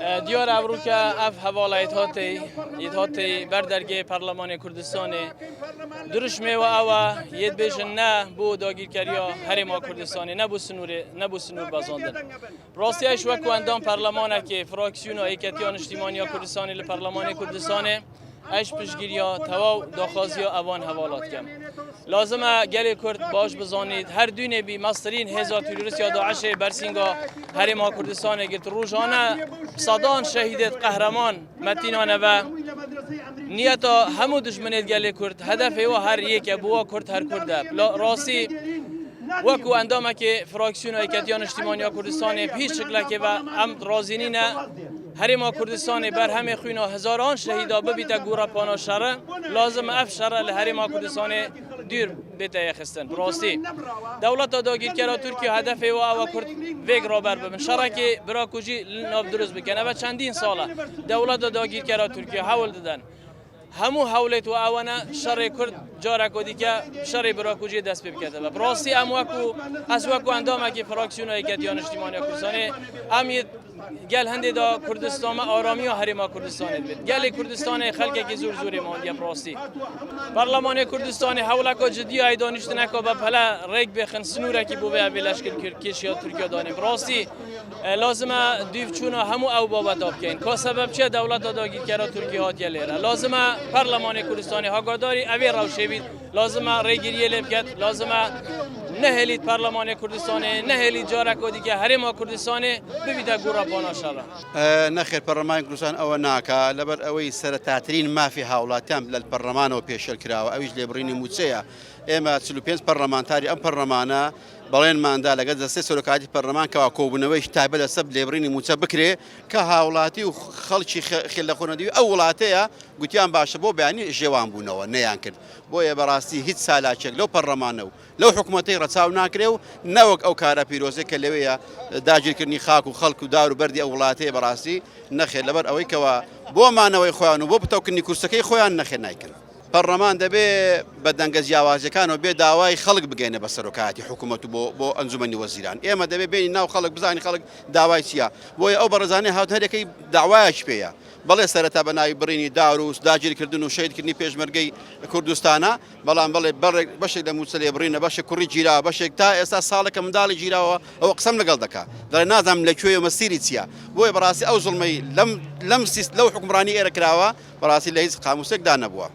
دیار ابروکا اف حواله ایتهاتی بردرگه پارلمان کردستان درش می و آوا ید بیشن نه بو داگیر کریا هرما کردستانی نه بو سنور بازاندن راستیش وکو اندام پارلمان که فراکسیون و ایکتیان اجتماعی کردستانی ل پارلمان کردستان اش پشگیریا تواو داخازیا اوان حوالات کم لازمه گل کرد باش بزانید هر دونه بی مسترین هزار تروریست یا داعش برسینگا هرما کردستان گرت روزانه صدان شهیدت قهرمان متینانه و نیتا همو دشمنت گل کرد هدف و هر یک ابوا کرد هر کرده راستی وکو اندامه که فراکسیون ایکتیان اجتماعی کردستان پیش شکل که و ام رازینینه هرما کردستان بر همه خوینا هزاران شهیدا ببیتا گورا پانا شره لازم اف شره لهرما کردستان دیر بیتا یخستن راستی دولت داگیر کرا ترکیه هدف و آوا کرد ویگ را بر ببن شره که برا کجی ناب درست بکنه و چندین ساله دولت داگیر کرا ترکیه حول دادن همو حولت و آوانه شر کرد جاره کدی که شر برا کجی دست بکرده و راستی ام وکو از وکو اندامه که فراکسیون ایکتیان اجتماعی کردستان امیت گل هندی دا کردستان آرامی و هرما کردستان بید گل کردستان خلق کی زور زوری ماندی راستی پارلمان کردستان حوله کو جدی ای دانشت نکو به پلا ریگ بخن سنوره کی بو به لشکر کشیا ترکیه دانیم راستی لازمه دیو چونا همو او بابت آب کین که سبب چه دولت داگیر کرا ترکیه هات لیره لازمه پارلمان کردستان هاگاداری اوی روشه بید لازمه ریگیری لبکت لازمه نهلید پارلمان کردستان نهلید جاره کدی که هرما کردستان ببیده گورا پانا شره نخير برلمان كردستان او ناكا لبر اوي سرتاترين ما في هاولاتام للبرلمان وبيش الكراو اويج ليبريني موتسيا اما تسلوبينز برلمانتاري ام برلمانا بلين ماندا لقد سيسولو كادي برلمان كوا كوبنويش تابل سب ليبريني موتسا بكري كهاولاتي وخلشي خلخونا دي اولاتيا قلتيان باش بو يعني جوان بونو نيان كرد بويا براستي هيت سالاتشك لو برلمانو لو حكومتي رتساو ناكريو نوك او كارا بيروزي كلويا داجر كرني خاكو خلق ودار بردي اولاتي براسي نخير لبر اوي كوا بو مانوي خوان وبو بتوكني كرسكي خوان نخير نايكن برلمان دبي بدن جیاوازی كانوا بي داواي خلق بقينا بسركاتي حكومته بو انزمني وزيران اما دبي بين ناو خلق بزاني خلق داواي سيا بو او برزاني هاوت هديك دعواش بيا بەڵێ سەرەتا بەناوی بڕینی داروس داگیرکردن و شەیدکردنی پێشمەرگەی کوردستانە بەڵام بەڵێ بەشێک لە موچە لێ بڕینە بەشێک کوڕی گیراوە بەشێک تا ئێستا ساڵێکە منداڵی گیراوە ئەوە قسەم لەگەڵ دەکات دەڵێ نازانم لەکوێ مەسیری چییە بۆیە بەڕاستی ئەو زوڵمەی لەم حکومڕانی ئێرە کراوە بەڕاستی لە هیچ قاموسێکدا نەبووە.